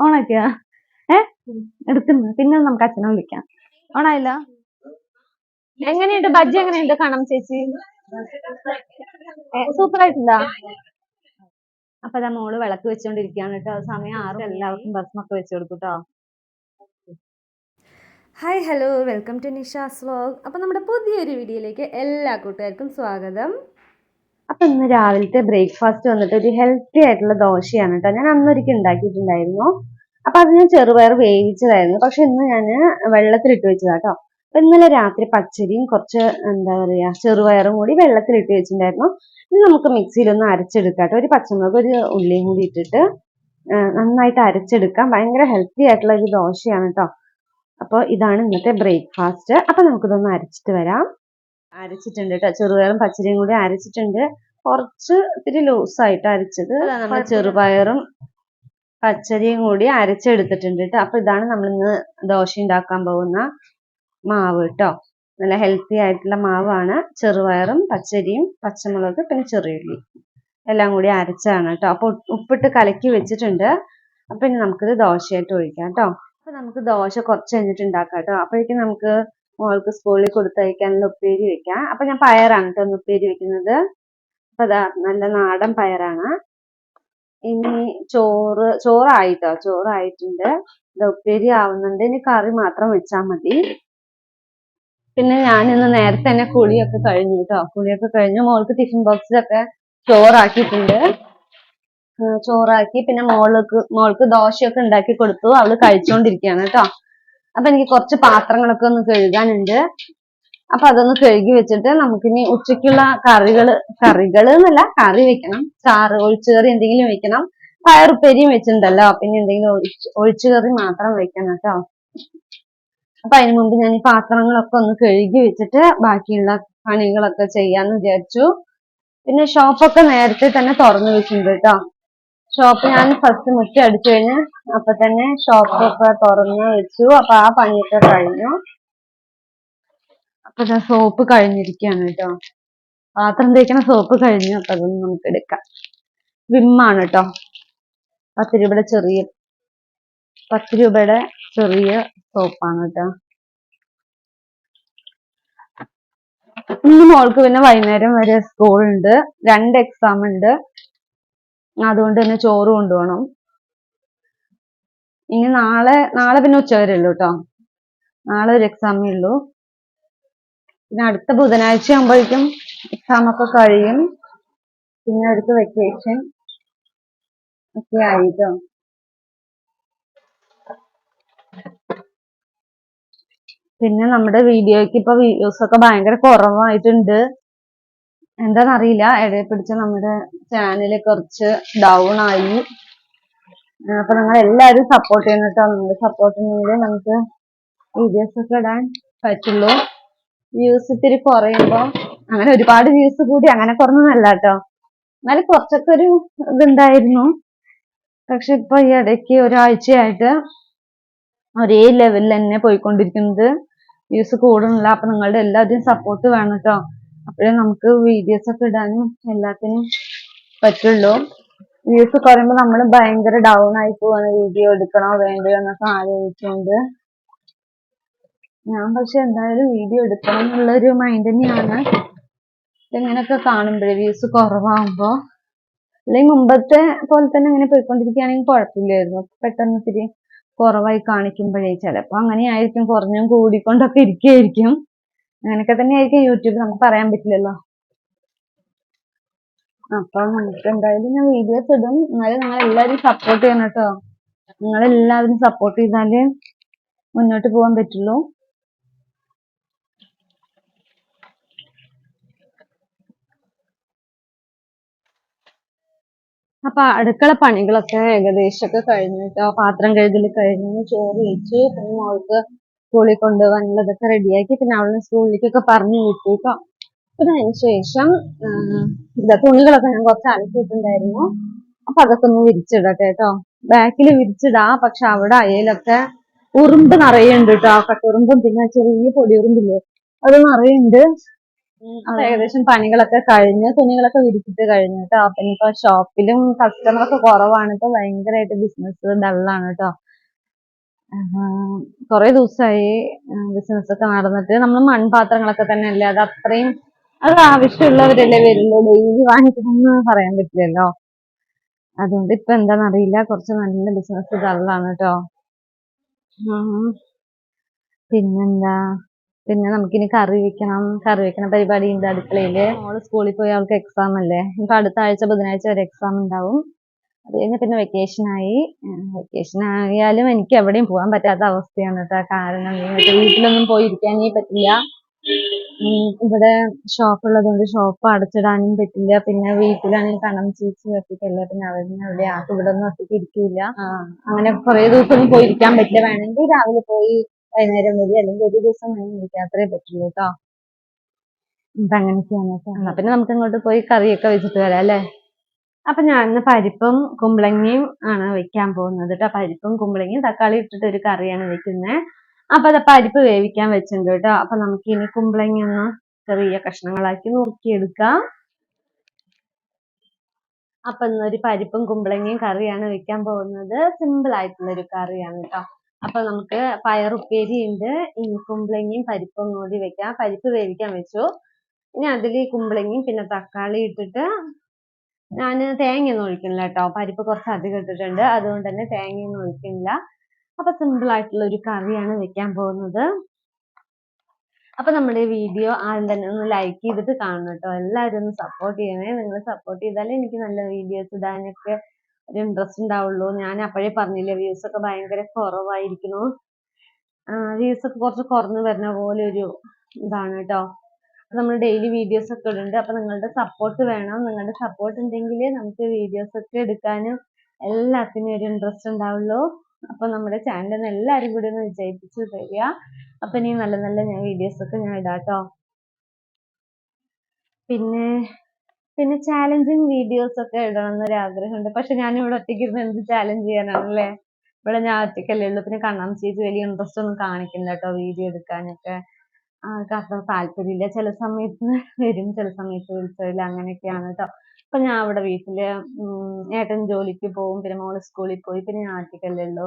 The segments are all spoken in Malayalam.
ഓണാക്കിയ എടുക്കുന്നു. പിന്നെ നമുക്ക് അച്ഛനെ വിളിക്കാം. ഓണായില്ല. എങ്ങനെയുണ്ട് ബജ്ജി? എങ്ങനെയുണ്ട് കാണാം ചേച്ചി? സൂപ്പർ ആയിട്ടുണ്ടോ? അപ്പൊ അതാ മോള് വിളക്ക് വെച്ചോണ്ടിരിക്കുകയാണ് കേട്ടോ. സമയം 6. എല്ലാവർക്കും ഭസ്മൊക്കെ വെച്ചു കൊടുക്കും കേട്ടോ. Hi hello, welcome to Nisha's vlog. അപ്പം നമ്മുടെ പുതിയൊരു വീഡിയോയിലേക്ക് എല്ലാ കൂട്ടുകാർക്കും സ്വാഗതം. അപ്പം ഇന്ന് രാവിലത്തെ ബ്രേക്ക്ഫാസ്റ്റ് വന്നിട്ട് ഒരു ഹെൽത്തി ആയിട്ടുള്ള ദോശയാണ് കേട്ടോ. ഞാൻ അന്നൊരിക്കൽ ഉണ്ടാക്കിയിട്ടുണ്ടായിരുന്നു. അപ്പം അത് ഞാൻ ചെറുപയർ വേവിച്ചതായിരുന്നു. പക്ഷെ ഇന്ന് ഞാൻ വെള്ളത്തിലിട്ട് വെച്ചതാട്ടോ. അപ്പം ഇന്നലെ രാത്രി പച്ചരിയും കുറച്ച് ചെറുപയറും കൂടി വെള്ളത്തിലിട്ട് വെച്ചിട്ടുണ്ടായിരുന്നു. ഇനി നമുക്ക് മിക്സിയിലൊന്ന് അരച്ചെടുക്കാം കേട്ടോ. ഒരു പച്ചമുളക് ഒരു ഉള്ളിയും കൂടി ഇട്ടിട്ട് നന്നായിട്ട് അരച്ചെടുക്കാം. ഭയങ്കര ഹെൽത്തി ആയിട്ടുള്ള ഒരു ദോശയാണ് കേട്ടോ. അപ്പോൾ ഇതാണ് ഇന്നത്തെ ബ്രേക്ക്ഫാസ്റ്റ്. അപ്പൊ നമുക്കിതൊന്ന് അരച്ചിട്ട് വരാം. അരച്ചിട്ടുണ്ട് കേട്ടോ. ചെറുപയറും പച്ചരിയും കൂടി അരച്ചിട്ടുണ്ട്. കുറച്ച് ഇത്തിരി ലൂസായിട്ട് അരച്ചത്. നമ്മൾ ചെറുപയറും പച്ചരിയും കൂടി അരച്ചെടുത്തിട്ടുണ്ട് കേട്ടോ. അപ്പൊ ഇതാണ് നമ്മൾ ഇന്ന് ദോശ ഉണ്ടാക്കാൻ പോകുന്ന മാവ് കേട്ടോ. നല്ല ഹെൽത്തി ആയിട്ടുള്ള മാവാണ്. ചെറുപയറും പച്ചരിയും പച്ചമുളക് പിന്നെ ചെറിയുള്ളി എല്ലാം കൂടി അരച്ചാണ് കേട്ടോ. അപ്പൊ ഉപ്പിട്ട് കലക്കി വെച്ചിട്ടുണ്ട്. അപ്പൊ ഇനി നമുക്കിത് ദോശയായിട്ട് ഒഴിക്കാം കേട്ടോ. അപ്പൊ നമുക്ക് ദോശ കുറച്ച് കഴിഞ്ഞിട്ട് ഉണ്ടാക്കാം കേട്ടോ. അപ്പോഴേക്കും നമുക്ക് മോൾക്ക് സ്കൂളിൽ കൊടുത്തയക്കാനുള്ള ഉപ്പേരി വെക്കാം. അപ്പൊ ഞാൻ പയറാണ് കേട്ടോ ഒന്ന് ഉപ്പേരി വെക്കുന്നത്. അപ്പൊ അതാ നല്ല നാടൻ പയറാണ്. ഇനി ചോറായിട്ടോ. ചോറായിട്ടുണ്ട്. ഉപ്പേരി ആവുന്നുണ്ട്. ഇനി കറി മാത്രം വെച്ചാൽ മതി. പിന്നെ ഞാനിന്ന് നേരത്തെ തന്നെ കുളിയൊക്കെ കഴിഞ്ഞു കേട്ടോ. കുളിയൊക്കെ കഴിഞ്ഞു. മോൾക്ക് ടിഫിൻ ബോക്സിലൊക്കെ ചോറാക്കിയിട്ടുണ്ട്. ചോറാക്കി പിന്നെ മോൾക്ക് ദോശയൊക്കെ ഉണ്ടാക്കി കൊടുത്തു. അവള് കഴിച്ചോണ്ടിരിക്കുകയാണ് കേട്ടോ. അപ്പൊ എനിക്ക് കുറച്ച് പാത്രങ്ങളൊക്കെ ഒന്ന് കഴുകാനുണ്ട്. അപ്പൊ അതൊന്ന് കഴുകി വെച്ചിട്ട് നമുക്കിനി ഉച്ചയ്ക്കുള്ള കറികൾ എന്നല്ല, കറി വെക്കണം. ചാറ് ഒഴിച്ചുകറി എന്തെങ്കിലും വെക്കണം. പയറുപ്പേരിയും വെച്ചിട്ടുണ്ടല്ലോ. പിന്നെ എന്തെങ്കിലും ഒഴിച്ചുകറി മാത്രം വെക്കണം കേട്ടോ. അപ്പൊ അതിന് മുമ്പ് ഞാൻ ഈ പാത്രങ്ങളൊക്കെ ഒന്ന് കഴുകി വെച്ചിട്ട് ബാക്കിയുള്ള പണികളൊക്കെ ചെയ്യാന്ന് വിചാരിച്ചു. പിന്നെ ഷോപ്പൊക്കെ നേരത്തെ തന്നെ തുറന്നു വെച്ചിട്ടുണ്ട് കേട്ടോ. ഷോപ്പ് ഞാൻ ഫസ്റ്റ് മുറ്റം അടിച്ചു കഴിഞ്ഞ് അപ്പൊ തന്നെ ഷോപ്പൊക്കെ തുറന്ന് വെച്ചു. അപ്പൊ ആ പണിയൊക്കെ കഴിഞ്ഞു. അപ്പൊ സോപ്പ് കഴിഞ്ഞിരിക്കുകയാണ് കേട്ടോ. പാത്രം തേക്കണ സോപ്പ് കഴിഞ്ഞു. അപ്പൊ അതൊന്നും നമുക്ക് എടുക്കാം. വിമ്മാണ് കേട്ടോ. 10 രൂപയുടെ ചെറിയ സോപ്പാണ് കേട്ടോ. ഇന്ന് മോൾക്ക് പിന്നെ വൈകുന്നേരം വരെ സ്കൂളുണ്ട്. 2 എക്സാം ഉണ്ട്. അതുകൊണ്ട് തന്നെ ചോറ് കൊണ്ടുപോകണം. ഇനി നാളെ പിന്നെ ഉച്ചവരെ ഉള്ളൂ കേട്ടോ. നാളെ ഒരു എക്സാമേ ഉള്ളൂ. പിന്നെ അടുത്ത ബുധനാഴ്ച ആകുമ്പോഴേക്കും എക്സാം ഒക്കെ കഴിയും. പിന്നെ അടുത്ത വെക്കേഷൻ ഒക്കെ ആയിട്ടോ. പിന്നെ നമ്മുടെ വീഡിയോയ്ക്ക് ഇപ്പൊ വ്യൂസ് ഒക്കെ ഭയങ്കര കുറവായിട്ടുണ്ട്. എന്താണെന്നറിയില്ല. ഇടയിൽ പിടിച്ച നമ്മുടെ ചാനല് കുറച്ച് ഡൗൺ ആയി. അപ്പൊ നിങ്ങൾ എല്ലാവരും സപ്പോർട്ട് ചെയ്യണം കേട്ടോ. നിങ്ങളുടെ സപ്പോർട്ട് ഉണ്ടെങ്കിൽ നമുക്ക് വീഡിയോസ് ഒക്കെ ഇടാൻ പറ്റുള്ളൂ. വ്യൂസ് ഇത്തിരി കുറയുമ്പോ അങ്ങനെ ഒരുപാട് വ്യൂസ് കൂടി അങ്ങനെ കുറഞ്ഞതല്ല കേട്ടോ. എന്നാലും കുറച്ചൊക്കെ ഒരു ഇതുണ്ടായിരുന്നു. പക്ഷെ ഇപ്പൊ ഈ ഇടയ്ക്ക് ഒരാഴ്ചയായിട്ട് ഒരേ ലെവലിൽ തന്നെ പോയിക്കൊണ്ടിരിക്കുന്നത്. വ്യൂസ് കൂടുന്നില്ല. അപ്പൊ നിങ്ങളുടെ എല്ലാവരുടെയും സപ്പോർട്ട് വേണം കേട്ടോ. അപ്പോഴേ നമുക്ക് വീഡിയോസ് ഒക്കെ ഇടാനും എല്ലാത്തിനും പറ്റുള്ളൂ. വ്യൂസ് കുറയുമ്പോൾ നമ്മൾ ഭയങ്കര ഡൗൺ ആയി പോവാണ്. വീഡിയോ എടുക്കണോ വേണ്ടയോ എന്നൊക്കെ ആലോചിച്ചുകൊണ്ട് ഞാൻ പക്ഷെ എന്തായാലും വീഡിയോ എടുക്കണം എന്നുള്ളൊരു മൈൻഡ് തന്നെയാണ്. ഇങ്ങനെയൊക്കെ കാണുമ്പോഴേ വ്യൂസ് കുറവാകുമ്പോ, അല്ലെങ്കിൽ മുമ്പത്തെ പോലെ തന്നെ ഇങ്ങനെ പോയിക്കൊണ്ടിരിക്കുകയാണെങ്കിൽ കുഴപ്പമില്ലായിരുന്നു. പെട്ടെന്ന് ഇത്തിരി കുറവായി കാണിക്കുമ്പോഴേ ചിലപ്പോ അങ്ങനെയായിരിക്കും. കുറഞ്ഞും കൂടിക്കൊണ്ടൊക്കെ ഇരിക്കുകയായിരിക്കും. അങ്ങനെയൊക്കെ തന്നെ ആയിരിക്കും യൂട്യൂബ്. നമുക്ക് പറയാൻ പറ്റില്ലല്ലോ. അപ്പൊ നമുക്ക് എന്തായാലും ഞാൻ വീഡിയോസ് ഇടും. എന്നാലും നിങ്ങൾ എല്ലാവരും സപ്പോർട്ട് ചെയ്യണം കേട്ടോ. നിങ്ങളെല്ലാവരും സപ്പോർട്ട് ചെയ്താലേ മുന്നോട്ട് പോകാൻ പറ്റുള്ളൂ. അപ്പൊ അടുക്കള പണികളൊക്കെ ഏകദേശമൊക്കെ കഴിഞ്ഞു കേട്ടോ. പാത്രം കഴുകൽ കഴിഞ്ഞു. ചോറ് വെച്ചു. പിന്നെ മോൾക്ക് സ്കൂളിൽ കൊണ്ടുപോകാനുള്ളതൊക്കെ റെഡിയാക്കി. പിന്നെ അവളെ സ്കൂളിലേക്കൊക്കെ പറഞ്ഞു വിട്ടു കേട്ടോ. പിന്നെ അതിന് ശേഷം തുണികളൊക്കെ ഞാൻ കുറച്ച് അലക്കിയിട്ടുണ്ടായിരുന്നു. അപ്പൊ അതൊക്കെ ഒന്ന് വിരിച്ചിടട്ടെ കേട്ടോ. ബാക്കിൽ വിരിച്ചിടാ. പക്ഷെ അവിടെ അയലൊക്കെ ഉറുമ്പ് നിറയുണ്ട് കേട്ടോ. കട്ടുറുമ്പും പിന്നെ ചെറിയ പൊടിയുറുമ്പില്ലേ, അത് നിറയുണ്ട്. അപ്പൊ ഏകദേശം പണികളൊക്കെ കഴിഞ്ഞ് തുണികളൊക്കെ വിരിച്ചിട്ട് കഴിഞ്ഞു കേട്ടോ. അപ്പൊ ഇനിയിപ്പോ ഷോപ്പിലും കസ്റ്റമറൊക്കെ കുറവാണ്. ഇപ്പൊ ഭയങ്കരമായിട്ട് ബിസിനസ് ഡള്ളാണ് കേട്ടോ. കുറെ ദിവസമായി ബിസിനസ് ഒക്കെ നടന്നിട്ട്. നമ്മൾ മൺപാത്രങ്ങളൊക്കെ തന്നെ അല്ലേ, അത് അത്രയും അത് ആവശ്യമുള്ളവരല്ലേ വരുള്ളൂ, ഡെയിലി വാങ്ങിക്കണമെന്ന് പറയാൻ പറ്റില്ലല്ലോ. അതുകൊണ്ട് ഇപ്പൊ എന്താണെന്നറിയില്ല, കുറച്ച് നല്ല ബിസിനസ് ഡള്ളാണ് കേട്ടോ. പിന്നെന്താ, പിന്നെ നമുക്കിനി കറി വെക്കണ പരിപാടി ഉണ്ട് അടുക്കളയില്. മോള് സ്കൂളിൽ പോയി, അവൾക്ക് എക്സാം അല്ലേ. ഇപ്പൊ അടുത്ത ആഴ്ച ബുധനാഴ്ച വരെ എക്സാം ഉണ്ടാവും. അത് കഴിഞ്ഞ് പിന്നെ വെക്കേഷൻ ആയാലും എനിക്ക് എവിടെയും പോകാൻ പറ്റാത്ത അവസ്ഥയാണ് കേട്ടോ. കാരണം വീട്ടിലൊന്നും പോയി ഇരിക്കാനേ പറ്റില്ല. ഇവിടെ ഷോപ്പ് ഉള്ളത് കൊണ്ട് ഷോപ്പ് അടച്ചിടാനും പറ്റില്ല. പിന്നെ വീട്ടിലാണെങ്കിൽ കണം ചേച്ചി ഒറ്റയ്ക്കല്ല, പിന്നെ അവിടെ ആൾക്ക് ഇവിടെ ഒന്നും ഒറ്റയ്ക്ക് ഇരിക്കില്ല. അങ്ങനെ കുറെ ദിവസം ഒന്നും പോയി ഇരിക്കാൻ പറ്റില്ല. വേണമെങ്കിൽ രാവിലെ പോയി വൈകുന്നേരം വരെ, അല്ലെങ്കിൽ ഒരു ദിവസം ഇരിക്കാൻ അത്രേ പറ്റുള്ളൂ കേട്ടോ. അപ്പൊ അങ്ങനെയൊക്കെയാണ് കേട്ടോ. പിന്നെ നമുക്ക് ഇങ്ങോട്ട് പോയി കറിയൊക്കെ വെച്ചിട്ട് വരാം അല്ലേ. അപ്പൊ ഞാൻ ഇന്ന് പരിപ്പും കുമ്പളങ്ങയും ആണ് വെക്കാൻ പോകുന്നത് കേട്ടോ. പരിപ്പും കുമ്പളങ്ങയും തക്കാളി ഇട്ടിട്ട് ഒരു കറിയാണ് വെക്കുന്നത്. അപ്പൊ അത് പരിപ്പ് വേവിക്കാൻ വെച്ചിട്ടുണ്ട് കേട്ടോ. അപ്പൊ നമുക്ക് ഇനി കുമ്പളങ്ങ ഒന്ന് ചെറിയ കഷ്ണങ്ങളാക്കി നുറുക്കിയെടുക്കാം. അപ്പൊ ഇന്നൊരു പരിപ്പും കുമ്പളങ്ങയും കറിയാണ് വെക്കാൻ പോകുന്നത്. സിമ്പിൾ ആയിട്ടുള്ള ഒരു കറിയാണ് കേട്ടോ. അപ്പൊ നമുക്ക് പയറുപ്പേരി ഉണ്ട്. ഇനി കുമ്പളങ്ങയും പരിപ്പും കൂടി വെക്കാം. പരിപ്പ് വേവിക്കാൻ വെച്ചു. ഇനി അതിൽ കുമ്പളങ്ങയും പിന്നെ തക്കാളി ഇട്ടിട്ട്, ഞാൻ തേങ്ങയൊന്നും ഒഴിക്കുന്നില്ല കേട്ടോ. പരിപ്പ് കുറച്ച് അധികം ഇട്ടിട്ടുണ്ട്, അതുകൊണ്ട് തന്നെ തേങ്ങയൊന്നും ഒഴിക്കുന്നില്ല. അപ്പൊ സിമ്പിൾ ആയിട്ടുള്ള ഒരു കറിയാണ് വെക്കാൻ പോകുന്നത്. അപ്പൊ നമ്മുടെ വീഡിയോ ആദ്യം തന്നെ ഒന്ന് ലൈക്ക് ചെയ്തിട്ട് കാണണം കേട്ടോ. എല്ലാവരും ഒന്ന് സപ്പോർട്ട് ചെയ്യണേ. നിങ്ങൾ സപ്പോർട്ട് ചെയ്താലേ എനിക്ക് നല്ല വീഡിയോസ് ഇടാനൊക്കെ ഒരു ഇൻട്രസ്റ്റ് ഉണ്ടാവുള്ളൂ. ഞാൻ അപ്പോഴേ പറഞ്ഞില്ലേ, വ്യൂസ് ഒക്കെ ഭയങ്കര കുറവായിരിക്കുന്നു. വ്യൂസ് ഒക്കെ കുറച്ച് കുറഞ്ഞു വരുന്ന പോലെ ഒരു ഇതാണ് കേട്ടോ. നമ്മൾ ഡെയിലി വീഡിയോസ് ഒക്കെ ഇടുന്നുണ്ട്. അപ്പൊ നിങ്ങളുടെ സപ്പോർട്ട് വേണം. നിങ്ങളുടെ സപ്പോർട്ട് ഉണ്ടെങ്കിൽ നമുക്ക് വീഡിയോസ് ഒക്കെ എടുക്കാനും എല്ലാത്തിനും ഒരു ഇൻട്രസ്റ്റ് ഉണ്ടാവുള്ളൂ. അപ്പൊ നമ്മുടെ ചാനൽ എല്ലാവരും കൂടി ഒന്ന് വിജയിപ്പിച്ച് തരിക. അപ്പൊ ഇനി നല്ല നല്ല വീഡിയോസ് ഒക്കെ ഞാൻ ഇടാട്ടോ. പിന്നെ ചാലഞ്ചിങ് വീഡിയോസ് ഒക്കെ ഇടണം എന്നൊരു ആഗ്രഹമുണ്ട്. പക്ഷെ ഞാൻ ഇവിടെ ഒറ്റയ്ക്കിരുന്ന് എന്ത് ചാലഞ്ച് ചെയ്യാനാണല്ലേ. ഇവിടെ ഞാൻ ഒറ്റയ്ക്കല്ലേ ഉള്ളൂ. പിന്നെ കണ്ണാൻ ചേച്ചി വലിയ ഇൻട്രസ്റ്റ് ഒന്നും കാണിക്കില്ല കേട്ടോ വീഡിയോ എടുക്കാനൊക്കെ. അത്ര താല്പര്യമില്ല. ചില സമയത്ത് വരും, ചില സമയത്ത് വിളിച്ചില്ല, അങ്ങനെയൊക്കെയാണ് കേട്ടോ. അപ്പൊ ഞാൻ അവിടെ വീട്ടില് ഏട്ടൻ ജോലിക്ക് പോകും, പിന്നെ മോള് സ്കൂളിൽ പോയി, പിന്നെ ഞാൻ ഒറ്റയ്ക്കല്ലേ ഉള്ളൂ.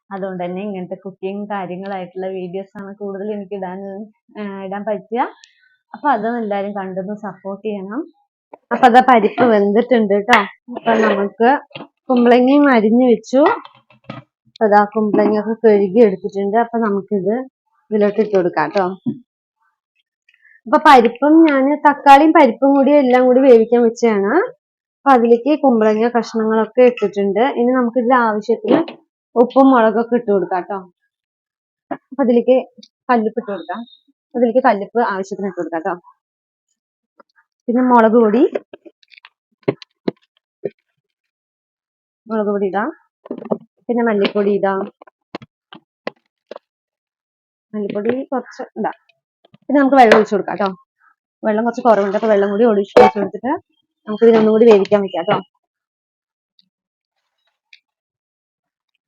അതുകൊണ്ട് തന്നെ ഇങ്ങനത്തെ കുക്കിംഗ് കാര്യങ്ങളായിട്ടുള്ള വീഡിയോസ് ആണ് കൂടുതൽ എനിക്ക് ഇടാൻ പറ്റുക. അപ്പൊ അതൊന്നും എല്ലാവരും കണ്ടൊന്ന് സപ്പോർട്ട് ചെയ്യണം. അപ്പൊ അതാ പരിപ്പ് വെന്തിട്ടുണ്ട് കേട്ടോ. അപ്പൊ നമുക്ക് കുമ്പളങ്ങയും അരിഞ്ഞു വെച്ചു. അതാ കുമ്പളങ്ങയൊക്കെ കഴുകി എടുത്തിട്ടുണ്ട്. അപ്പൊ നമുക്കിത് ഇതിലോട്ട് ഇട്ട് കൊടുക്കാം കേട്ടോ. അപ്പൊ പരിപ്പും ഞാൻ തക്കാളിയും പരിപ്പും കൂടി എല്ലാം കൂടി വേവിക്കാൻ വെച്ചതാണ്. അപ്പൊ അതിലേക്ക് കുമ്പളങ്ങ കഷ്ണങ്ങളൊക്കെ ഇട്ടിട്ടുണ്ട്. ഇനി നമുക്ക് ഇതിൽ ആവശ്യത്തിന് ഉപ്പും മുളകൊക്കെ ഇട്ട് കൊടുക്കാം കേട്ടോ. അപ്പൊ അതിലേക്ക് കല്ലുപ്പ് ഇട്ട് കൊടുക്കാം. അതിലേക്ക് കല്ലുപ്പ് ആവശ്യത്തിന് ഇട്ട് കൊടുക്കാം കേട്ടോ. പിന്നെ മുളക് പൊടി ഇടാം. പിന്നെ മല്ലിപ്പൊടി ഇടാം. മല്ലിപ്പൊടി കുറച്ച് ഇടാം. പിന്നെ നമുക്ക് വെള്ളം ഒഴിച്ചു കൊടുക്കാം കേട്ടോ. വെള്ളം കുറച്ച് കുറവുണ്ട്. അപ്പൊ വെള്ളം കൂടി ഒഴിച്ചു കൊടുത്തിട്ട് നമുക്ക് ഇതിനൊന്നും കൂടി വേവിക്കാൻ വെക്കാം കേട്ടോ.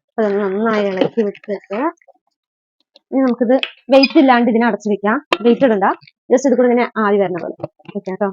അപ്പൊ നന്നായി ഇളക്കി വെച്ചിട്ട് ഇനി നമുക്കിത് വെയിറ്റ് ഇല്ലാണ്ട് ഇതിനെ അടച്ചു വെക്കാം. വെയിറ്റ് ഇടണ്ട, ജസ്റ്റ് ഇത് കൂടെ ഇങ്ങനെ ആവി വരണ പോലെ വെക്കാം കേട്ടോ.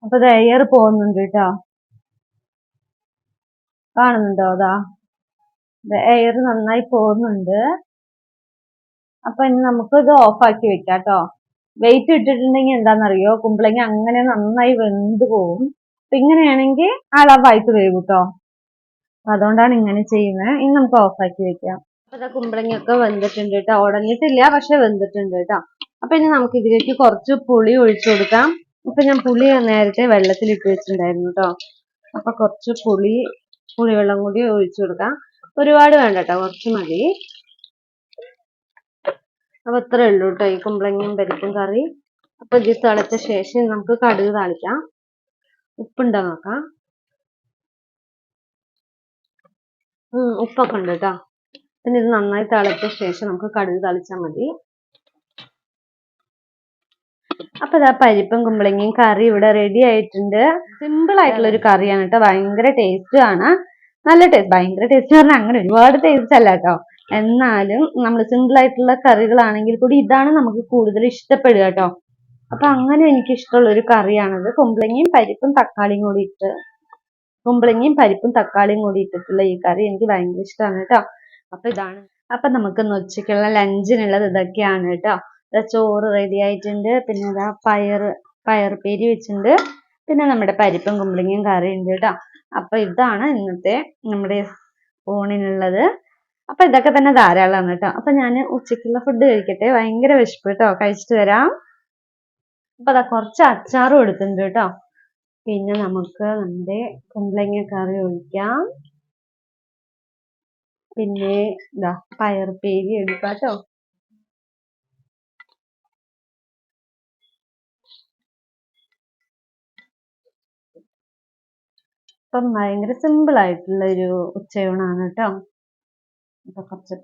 അപ്പൊ ഇത് എയർ പോകുന്നുണ്ട് കേട്ടോ. കാണുന്നുണ്ടോ? അതാ എയർ നന്നായി പോകുന്നുണ്ട്. അപ്പൊ ഇനി നമുക്ക് ഇത് ഓഫാക്കി വെക്കാം കേട്ടോ. വെയിറ്റ് ഇട്ടിട്ടുണ്ടെങ്കിൽ എന്താണെന്നറിയോ, കുമ്പളങ്ങ അങ്ങനെ നന്നായി വെന്ത് പോകും. അപ്പൊ ഇങ്ങനെയാണെങ്കിൽ അളവായിട്ട് വേവും കേട്ടോ. അതുകൊണ്ടാണ് ഇങ്ങനെ ചെയ്യുന്നത്. ഇനി നമുക്ക് ഓഫാക്കി വെക്കാം. അപ്പൊ ഇതാ കുമ്പളങ്ങയൊക്കെ വെന്തിട്ടുണ്ട് കേട്ടോ. ഉടഞ്ഞിട്ടില്ല, പക്ഷെ വെന്തിട്ടുണ്ട് കേട്ടോ. അപ്പൊ ഇനി നമുക്ക് ഇതിലേക്ക് കുറച്ച് പുളി ഒഴിച്ചു കൊടുക്കാം. അപ്പൊ ഞാൻ പുളി നേരത്തെ വെള്ളത്തിലിട്ട് വെച്ചിട്ടുണ്ടായിരുന്നു കേട്ടോ. അപ്പൊ കുറച്ച് പുളിവെള്ളം കൂടി ഒഴിച്ചു കൊടുക്കാം. ഒരുപാട് വേണ്ട കേട്ടോ, കുറച്ച് മതി. അപ്പൊ അത്രേ ഉള്ളൂ കേട്ടോ ഈ കുമ്പളങ്ങയും പരിപ്പും കറി. അപ്പൊ ഇത് തിളച്ച ശേഷം നമുക്ക് കടുക് താളിക്കാം. ഉപ്പുണ്ടോ നോക്കാം. ഉപ്പൊക്കെ ഉണ്ട് കേട്ടോ. പിന്നെ ഇത് നന്നായി തിളച്ച ശേഷം നമുക്ക് കടുക് താളിച്ചാൽ മതി. അപ്പൊ ഇതാ പരിപ്പും കുമ്പളങ്ങയും കറി ഇവിടെ റെഡി ആയിട്ടുണ്ട്. സിമ്പിൾ ആയിട്ടുള്ള ഒരു കറിയാണ് കേട്ടോ. ഭയങ്കര ടേസ്റ്റ് ആണ്. നല്ല ടേസ്റ്റ്, ഭയങ്കര ടേസ്റ്റ് പറഞ്ഞാൽ അങ്ങനെ ഒരുപാട് ടേസ്റ്റ് അല്ല കേട്ടോ. എന്നാലും നമ്മൾ സിമ്പിൾ ആയിട്ടുള്ള കറികളാണെങ്കിൽ കൂടി ഇതാണ് നമുക്ക് കൂടുതൽ ഇഷ്ടപ്പെടുക കേട്ടോ. അപ്പൊ അങ്ങനെ എനിക്ക് ഇഷ്ടമുള്ള ഒരു കറിയാണത്. കുമ്പളങ്ങയും പരിപ്പും തക്കാളിയും കൂടി ഇട്ടിട്ടുള്ള ഈ കറി എനിക്ക് ഭയങ്കര ഇഷ്ടമാണ് കേട്ടോ. അപ്പൊ ഇതാണ്. അപ്പൊ നമുക്കിന്ന് ഉച്ചയ്ക്കുള്ള ലഞ്ചിനുള്ളത് ഇതൊക്കെയാണ് കേട്ടോ. ചോറ് റെഡി ആയിട്ടുണ്ട്. പിന്നെ ഇതാ പയറുപ്പേരി വെച്ചിട്ടുണ്ട്. പിന്നെ നമ്മുടെ പരിപ്പും കുമ്പളങ്ങയും കറി ഉണ്ട് കേട്ടോ. അപ്പൊ ഇതാണ് ഇന്നത്തെ നമ്മുടെ ഊണിനുള്ളത്. അപ്പൊ ഇതൊക്കെ തന്നെ ധാരാളമാണ് കേട്ടോ. അപ്പൊ ഞാൻ ഉച്ചയ്ക്കുള്ള ഫുഡ് കഴിക്കട്ടെ. ഭയങ്കര വിശപ്പ് കേട്ടോ. കഴിച്ചിട്ട് വരാം. അപ്പൊ അതാ കുറച്ച് അച്ചാറും എടുത്തിട്ടുണ്ട് കേട്ടോ. പിന്നെ നമുക്ക് നമ്മുടെ കുമ്പളങ്ങ കറി ഒഴിക്കാം. പിന്നെ ഇതാ പയറുപ്പേരി എടുക്കാം കേട്ടോ. അപ്പം ഭയങ്കര സിമ്പിൾ ആയിട്ടുള്ള ഒരു ഉച്ചയൂണാണ് കേട്ടോ. അപ്പൊ കുറച്ച്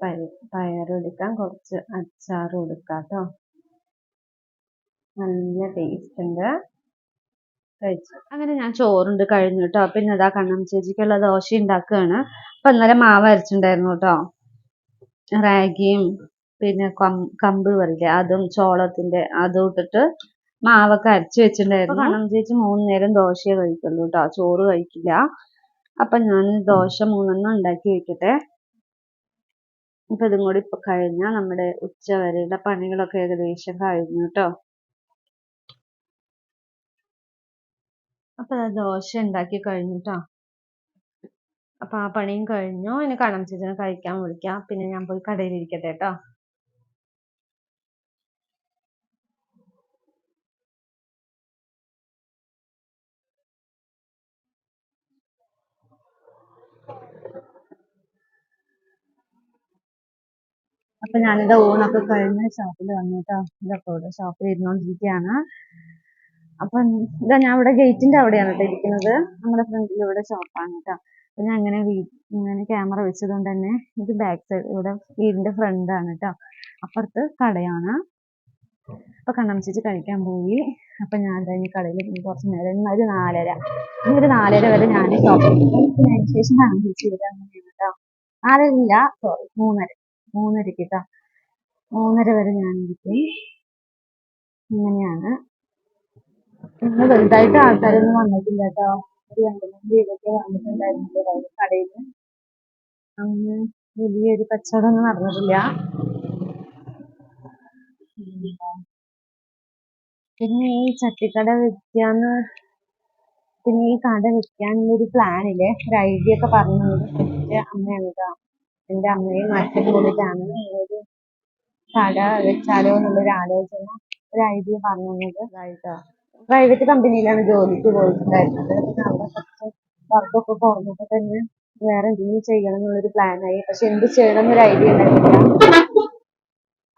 പയറെടുക്കാം, കുറച്ച് അച്ചാറും എടുക്കാം കേട്ടോ. നല്ല ടേസ്റ്റ് ഉണ്ട്. കഴിച്ചു. അങ്ങനെ ഞാൻ ചോറുണ്ട് കഴിഞ്ഞു കേട്ടോ. പിന്നെ അതാ കണ്ണം ചേച്ചിക്കുള്ള ദോശ ഉണ്ടാക്കുകയാണ്. അപ്പൊ ഇന്നലെ മാവ് അരച്ചിട്ടുണ്ടായിരുന്നു കേട്ടോ. റാഗിയും പിന്നെ കമ്പ് പറയില്ലേ, അതും ചോളത്തിന്റെ അതും ഇട്ടിട്ട് മാവൊക്കെ അരച്ചു വെച്ചിട്ടുണ്ടായിരുന്നു. കണ്ണം ചേച്ചി 3 നേരം ദോശയെ കഴിക്കുള്ളൂ കേട്ടോ, ചോറ് കഴിക്കില്ല. അപ്പൊ ഞാൻ ദോശ 3 ഉണ്ടാക്കി വെക്കട്ടെ. അപ്പൊ ഇതും കൂടി ഇപ്പൊ കഴിഞ്ഞാൽ നമ്മുടെ ഉച്ച വരെയുള്ള പണികളൊക്കെ ഏകദേശം കഴിഞ്ഞു കേട്ടോ. അപ്പൊ ദോശ ഉണ്ടാക്കി കഴിഞ്ഞിട്ടോ. അപ്പൊ ആ പണിയും കഴിഞ്ഞു. ഇനി കണ്ണം ചേച്ചിനെ കഴിക്കാൻ വിളിക്കാം. പിന്നെ ഞാൻ പോയി കടയിൽ ഇരിക്കട്ടെ കേട്ടോ. അപ്പൊ ഞാനിത് ഊണൊക്കെ കഴിഞ്ഞ് ഷോപ്പിൽ വന്നിട്ടോ. ഇതൊക്കെ ഇവിടെ ഷോപ്പിൽ ഇരുന്നോണ്ടിരിക്കുകയാണ്. അപ്പൊ ഇതാ ഞാൻ ഇവിടെ ഗേറ്റിന്റെ അവിടെയാണ് കേട്ടോ ഇരിക്കുന്നത്. നമ്മുടെ ഫ്രണ്ടിൽ ഇവിടെ ഷോപ്പാണ് കേട്ടോ. അപ്പൊ ഞാൻ ഇങ്ങനെ ക്യാമറ വെച്ചത് കൊണ്ട് തന്നെ ഇത് ബാക്ക് സൈഡ് ഇവിടെ വീടിന്റെ ഫ്രണ്ട് ആണ് കേട്ടോ. അപ്പുറത്ത് കടയാണ്. അപ്പൊ കണ്ണം ചേച്ചി കഴിക്കാൻ പോയി. അപ്പൊ ഞാൻ ഈ കടയിൽ കുറച്ച് നേരം ഇന്നൊരു 4:30 വരെ ഞാൻ ഷോപ്പിൽ ഇരിക്കും. പിന്നെ അതിന് ശേഷം കണ്ണം ചേച്ചി വരാൻ അങ്ങനെയാണ് കേട്ടോ. 4:30 സോറി 3:30 കേട്ടോ. 3:30 വരെ ഞാൻ ഇരിക്കും. ഇങ്ങനെയാണ്. ഇന്ന് വലുതായിട്ട് ആൾക്കാരൊന്നും വന്നിട്ടില്ല കേട്ടോ. ഒരു 2-3 പേരൊക്കെ വന്നിട്ടുണ്ടായിരുന്നു കടയിൽ. അങ്ങനെ വലിയൊരു കച്ചവടമൊന്നും നടന്നിട്ടില്ല. പിന്നെ ഈ ചട്ടിക്കട വെക്കാന്ന് പിന്നെ ഈ കട വെക്കാനുള്ളൊരു പ്ലാനില്ലേ, ഒരു ഐഡിയ ഒക്കെ പറഞ്ഞു തന്നത് എൻ്റെ അമ്മയാണ് കേട്ടോ. എൻ്റെ അമ്മയും അച്ഛനും കൂടിയിട്ടാണ് ഒരു കട വെച്ചാലോ എന്നുള്ളൊരു ആലോചന, ഒരു ഐഡിയ പറഞ്ഞു തന്നത്. ഇതായിട്ടോ. പ്രൈവറ്റ് കമ്പനിയിലാണ് ജോലിക്ക് പോയിട്ടുണ്ടായിരുന്നത്. പിന്നെ അവിടെ കുറച്ച് വർക്കൊക്കെ കുറഞ്ഞപ്പോൾ തന്നെ വേറെ എന്തെങ്കിലും ചെയ്യണം എന്നുള്ളൊരു പ്ലാനായി. പക്ഷെ എന്ത് ചെയ്യണം എന്നൊരു ഐഡിയ ഉണ്ടായിരുന്നില്ല.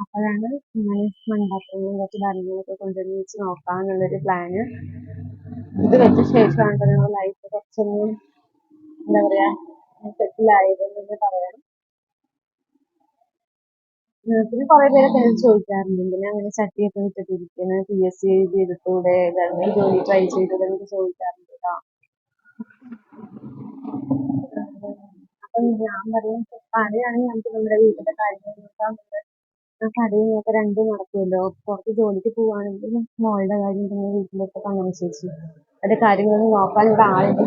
അപ്പോഴാണ് ഇങ്ങനെ മൺപാത്രങ്ങളും കുറച്ച് കാര്യങ്ങളൊക്കെ കൊണ്ടുവന്ന് വെച്ച് നോക്കാമെന്നുള്ളൊരു പ്ലാന്. ഇത് വെച്ച ശേഷമാണ് നമ്മുടെ ലൈഫ് കുറച്ചൊന്നും എന്താ പറയാ സെറ്റിൽ ആയതെന്ന് പറയാം. പിന്നെ കുറെ പേരൊക്കെ എന്നോട് ചോദിക്കാറുണ്ട് എന്തിനാ അങ്ങനെ ചട്ടിയൊക്കെ വിട്ടിട്ടിരിക്കുന്നത്, PSC എഴുതി എടുത്തൂടെ, ഗവൺമെന്റ് ജോലി ട്രൈ ചെയ്തൂടെ എന്നൊക്കെ ചോദിക്കാറുണ്ട് കേട്ടോ. അപ്പം ഞാൻ പറയും കടയാണെങ്കിൽ നമുക്ക് നമ്മുടെ വീട്ടിലെ കാര്യങ്ങൾ നോക്കാം, കടയിൽ നോക്കാം, രണ്ടും നടക്കുമല്ലോ. പുറത്ത് ജോലിക്ക് പോവുകയാണെങ്കിൽ മോളുടെ കാര്യം പിന്നെ വീട്ടിലൊക്കെ അങ്ങനെ ചേച്ചി അതിന്റെ കാര്യങ്ങളൊന്നും നോക്കാൻ ഇവിടെ ആളുണ്ട്.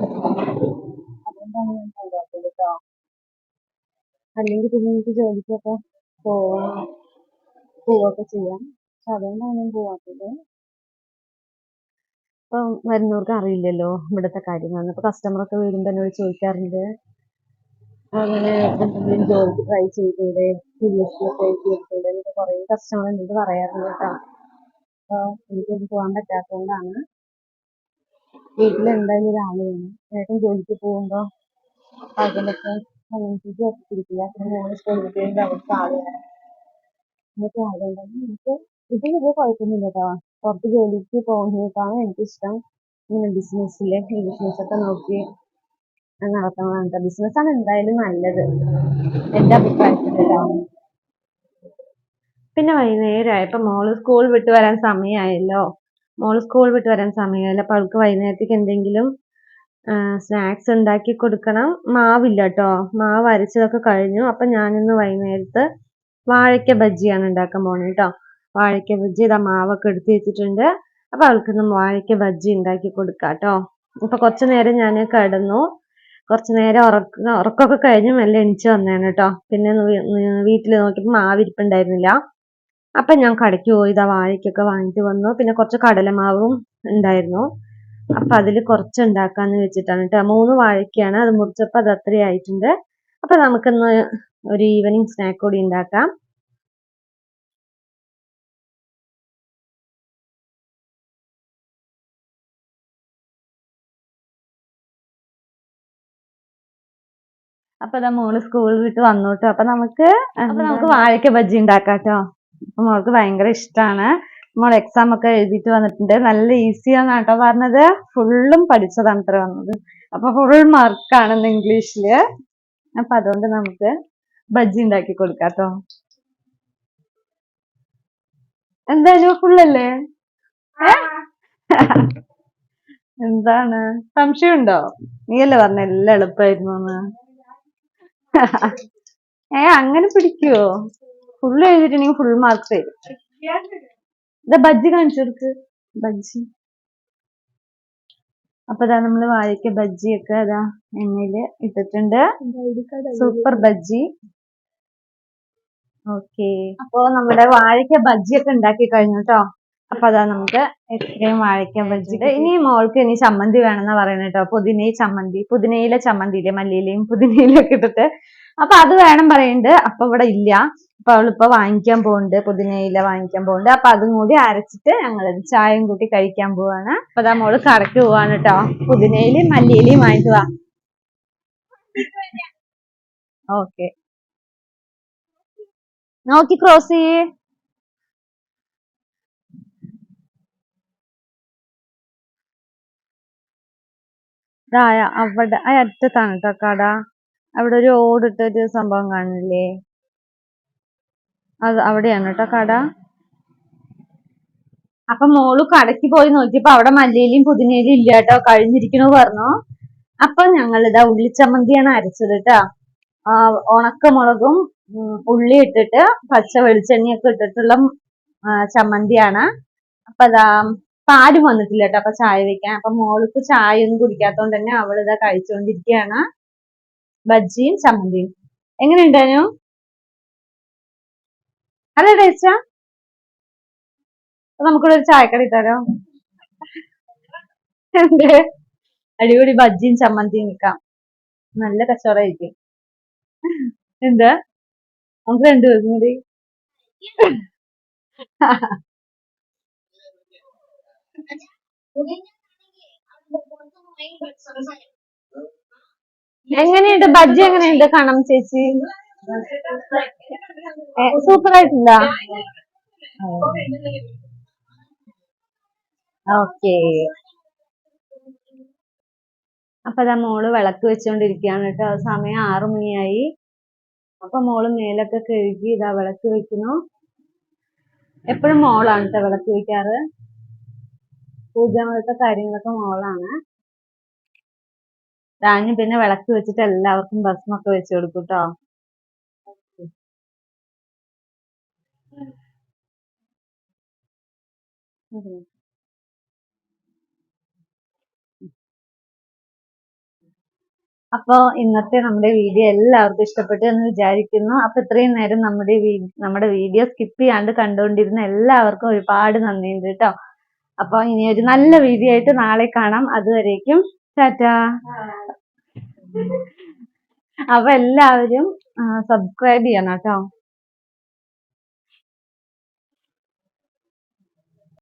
അതുകൊണ്ടാണ് ഞാൻ പോകാത്തത് കേട്ടോ. അല്ലെങ്കിൽ പിന്നെ എനിക്ക് ജോലിക്കൊക്കെ പോവുകയൊക്കെ ചെയ്യാം. പക്ഷെ അതുകൊണ്ടാണ് ഞാൻ പോവാത്തത്. ഇപ്പം വരുന്നവർക്ക് അറിയില്ലല്ലോ ഇവിടുത്തെ കാര്യങ്ങൾ. ഇപ്പൊ കസ്റ്റമറൊക്കെ വരുമ്പോൾ എന്നോട് ചോദിക്കാറുണ്ട് അങ്ങനെ എന്തെങ്കിലും ജോലിക്ക് ട്രൈ ചെയ്തൂടെ, PSC ഒക്കെ എഴുതി എടുത്തൂടെ എന്നൊക്കെ കുറേ കസ്റ്റമർ എന്നോട് പറയാറുണ്ട് കേട്ടോ. അപ്പോൾ എനിക്കൊന്നും പോകാൻ പറ്റാത്തതുകൊണ്ടാണ്. വീട്ടിൽ എന്തായാലും ഒരാള് വേണം. ഏട്ടൻ ജോലിക്ക് പോകുമ്പോ അതിനൊക്കെ അതിനനുസരിച്ച് ഒപ്പിരിക്കില്ല. പിന്നെ മോള് സ്കൂളിൽ കഴിയുമ്പോൾ അവർക്ക് ആള് വേണം. എന്നൊക്കെ ആളുണ്ടെങ്കിൽ നമുക്ക് ഇത് വലിയ കുഴപ്പമൊന്നുമില്ല കേട്ടോ. പുറത്ത് ജോലിക്ക് പോകുന്നതിനേക്കാളും എനിക്കിഷ്ടം ഇങ്ങനെ ബിസിനസ്സിലെ ഈ ബിസിനസ്സൊക്കെ നോക്കി നടത്തുന്നതാണ് കേട്ടോ. ബിസിനസ്സാണ് എന്തായാലും നല്ലത് എന്റെ അഭിപ്രായത്തിൽ കേട്ടോ. പിന്നെ വൈകുന്നേരമായപ്പോ മോള് സ്കൂൾ വിട്ട് വരാൻ സമയമായല്ലോ. അപ്പൊ അവൾക്ക് വൈകുന്നേരത്തേക്ക് എന്തെങ്കിലും സ്നാക്സ് ഉണ്ടാക്കി കൊടുക്കണം. മാവില്ല കേട്ടോ, മാവ് അരച്ചതൊക്കെ കഴിഞ്ഞു. അപ്പൊ ഞാനിന്ന് വൈകുന്നേരത്ത് വാഴയ്ക്ക ബജ്ജിയാണ് ഉണ്ടാക്കാൻ പോണേ കേട്ടോ. വാഴയ്ക്ക ബജ്ജി ഇതാ മാവൊക്കെ എടുത്ത് വെച്ചിട്ടുണ്ട്. അപ്പൊ അവൾക്കിന്ന് വാഴയ്ക്ക ബജ്ജി ഉണ്ടാക്കി കൊടുക്കാം കേട്ടോ. ഇപ്പൊ കുറച്ചു നേരം ഞാൻ കിടന്നു. കുറച്ചു നേരം ഉറക്കമൊക്കെ കഴിഞ്ഞ് മെല്ലെ എണിച്ച് വന്നതാണ് കേട്ടോ. പിന്നെ വീട്ടിൽ നോക്കിയപ്പോൾ മാവിരിപ്പുണ്ടായിരുന്നില്ല. അപ്പൊ ഞാൻ കടയ്ക്ക് പോയി ഇതാ വാഴയ്ക്കൊക്കെ വാങ്ങിട്ട് വന്നു. പിന്നെ കുറച്ച് കടലമാവും ഉണ്ടായിരുന്നു. അപ്പൊ അതിൽ കുറച്ച് ഉണ്ടാക്കാന്ന് വെച്ചിട്ടാണ് കേട്ടോ. 3 വാഴയ്ക്കാണ്, അത് മുറിച്ചപ്പോ അത് അത്രയും ആയിട്ടുണ്ട്. അപ്പൊ നമുക്കിന്ന് ഒരു ഈവനിങ് സ്നാക്ക് കൂടി ഉണ്ടാക്കാം. അപ്പൊ ഇതാ മോള് സ്കൂൾ വിട്ട് വന്നു കേട്ടോ. അപ്പൊ നമുക്ക് വാഴയ്ക്ക ബജ്ജി ഉണ്ടാക്കാം കേട്ടോ. അപ്പൊ മോൾക്ക് ഭയങ്കര ഇഷ്ടമാണ്. മോൾ എക്സാം ഒക്കെ എഴുതിയിട്ട് വന്നിട്ടുണ്ട്. നല്ല ഈസിയാന്ന് കേട്ടോ പറഞ്ഞത്. ഫുള്ളും പഠിച്ചതാണ് അത്ര വന്നത്. അപ്പൊ ഫുൾ മാർക്കാണെന്ന് ഇംഗ്ലീഷില്. അപ്പൊ അതുകൊണ്ട് നമുക്ക് ബജ്ജി ഉണ്ടാക്കി കൊടുക്കാം കേട്ടോ. എന്തായാലും ഫുള്ളല്ലേ? എന്താണ് സംശയമുണ്ടോ? നീയല്ലേ പറഞ്ഞ എല്ലാം എളുപ്പമായിരുന്നു എന്ന്. അങ്ങനെ പിടിക്കുവോ? ഫുള്ള് എഴുതിയിട്ടുണ്ടെങ്കിൽ ഫുൾ മാർക്ക് തരും. ഇതാ ബജ്ജി കാണിച്ചു കൊടുക്ക്. ബജ്ജി. അപ്പൊ ഇതാ നമ്മള് വാഴയ്ക്ക ബജ്ജിയൊക്കെ ഇതാ എണ്ണയില് ഇട്ടിട്ടുണ്ട്. സൂപ്പർ ബജ്ജി. ഓക്കെ, അപ്പൊ നമ്മുടെ വാഴയ്ക്ക ബജ്ജിയൊക്കെ ഉണ്ടാക്കി കഴിഞ്ഞു കേട്ടോ. അപ്പൊ അതാ നമുക്ക് എത്രയും വാഴയ്ക്ക ബജ്ജി. ഇനി മോൾക്ക് ഇനി ചമ്മന്തി വേണമെന്നാ പറയുന്നത് കേട്ടോ. പുതിനയിലെ ചമ്മന്തി ഇല്ലേ, മല്ലിയിലയും പുതിനയിലൊക്കെ ഇട്ടിട്ട്. അപ്പൊ അത് വേണം പറയുന്നുണ്ട്. അപ്പൊ ഇവിടെ ഇല്ല. അപ്പൊ അവളിപ്പോ വാങ്ങിക്കാൻ പോകുന്നുണ്ട്, പുതിനയില വാങ്ങിക്കാൻ പോകുന്നുണ്ട്. അപ്പൊ അതും കൂടി അരച്ചിട്ട് ഞങ്ങൾ ചായയും കൂട്ടി കഴിക്കാൻ പോവാണ്. അപ്പൊ അതാ മോള് കടക്ക് പോവാണ് കേട്ടോ. പുതിനയിലയും മല്ലിയിലയും വാങ്ങിട്ട് വാ. ഓക്കെ, നോക്കി ക്രോസ് ചെയ്യേ. അവിടെ അറ്റത്താണ് കേട്ടോ കട. അവിടെ ഒരു ഓടിട്ടൊരു സംഭവം കാണില്ലേ, അത് അവിടെയാണ് കേട്ടോ കട. അപ്പൊ മോള് കടയ്ക്ക് പോയി നോക്കിയപ്പോ അവിടെ മല്ലിയിലയും പുതിനയിലയും ഇല്ല കേട്ടോ, കഴിഞ്ഞിരിക്കണു പറഞ്ഞു. അപ്പൊ ഞങ്ങളിതാ ഉള്ളിച്ചമ്മന്തിയാണ് അരച്ചത് കേട്ടോ. ഉണക്കമുളകും ഉള്ളി ഇട്ടിട്ട് പച്ച വെളിച്ചെണ്ണയൊക്കെ ഇട്ടിട്ടുള്ള ചമ്മന്തിയാണ്. അപ്പൊ അതാ പാലും വന്നിട്ടില്ല കേട്ടോ. അപ്പൊ ചായ വെക്കാൻ. അപ്പൊ മോൾക്ക് ചായ ഒന്നും കുടിക്കാത്തോണ്ട് തന്നെ അവളിതാ കഴിച്ചുകൊണ്ടിരിക്കുകയാണ് ബജ്ജിയും ചമ്മന്തിയും. എങ്ങനെയുണ്ടായിരുന്നു? നല്ല ടേസ്റ്റാ. നമുക്കിവിടെ ഒരു ചായക്കട ഇട്ടാലോ? എന്തേ? അടിപൊളി ബജ്ജിയും ചമ്മന്തിയും നിൽക്കാം. നല്ല കച്ചവടമായിരിക്കും. എന്താ നമുക്ക് 2 ദിവസം കൂടി. എങ്ങനെയുണ്ട് ബജ്ജി? എങ്ങനെയുണ്ട് കാണാം ചേച്ചി? സൂപ്പർ ആയിട്ടുണ്ടോ? ഓക്കെ. അപ്പൊ അതാ മോള് വിളക്ക് വെച്ചോണ്ടിരിക്കുകയാണ് കേട്ടോ. സമയം 6 മണിയായി. അപ്പൊ മോള് മേലൊക്കെ കഴുകി ഇതാ വിളക്ക് വെക്കുന്നു. എപ്പോഴും മോളാണ് കേട്ടോ വിളക്ക് വെക്കാറ്. പൂജാമുറത്തെ കാര്യങ്ങളൊക്കെ മോളാണ്. ഞാനും പിന്നെ വിളക്ക് വെച്ചിട്ട് എല്ലാവർക്കും ഭസ്മൊക്കെ വെച്ച് കൊടുക്കും കേട്ടോ. അപ്പൊ ഇന്നത്തെ നമ്മുടെ വീഡിയോ എല്ലാവർക്കും ഇഷ്ടപ്പെട്ടു എന്ന് വിചാരിക്കുന്നു. അപ്പൊ ഇത്രയും നേരം നമ്മുടെ വീഡിയോ സ്കിപ്പ് ചെയ്യാണ്ട് കണ്ടുകൊണ്ടിരുന്ന എല്ലാവർക്കും ഒരുപാട് നന്ദിയുണ്ട് കേട്ടോ. അപ്പൊ ഇനി ഒരു നല്ല വീഡിയോ ആയിട്ട് നാളെ കാണാം. അതുവരേക്കും ടാറ്റാ. അപ്പൊ എല്ലാവരും സബ്സ്ക്രൈബ് ചെയ്യണം കേട്ടോ.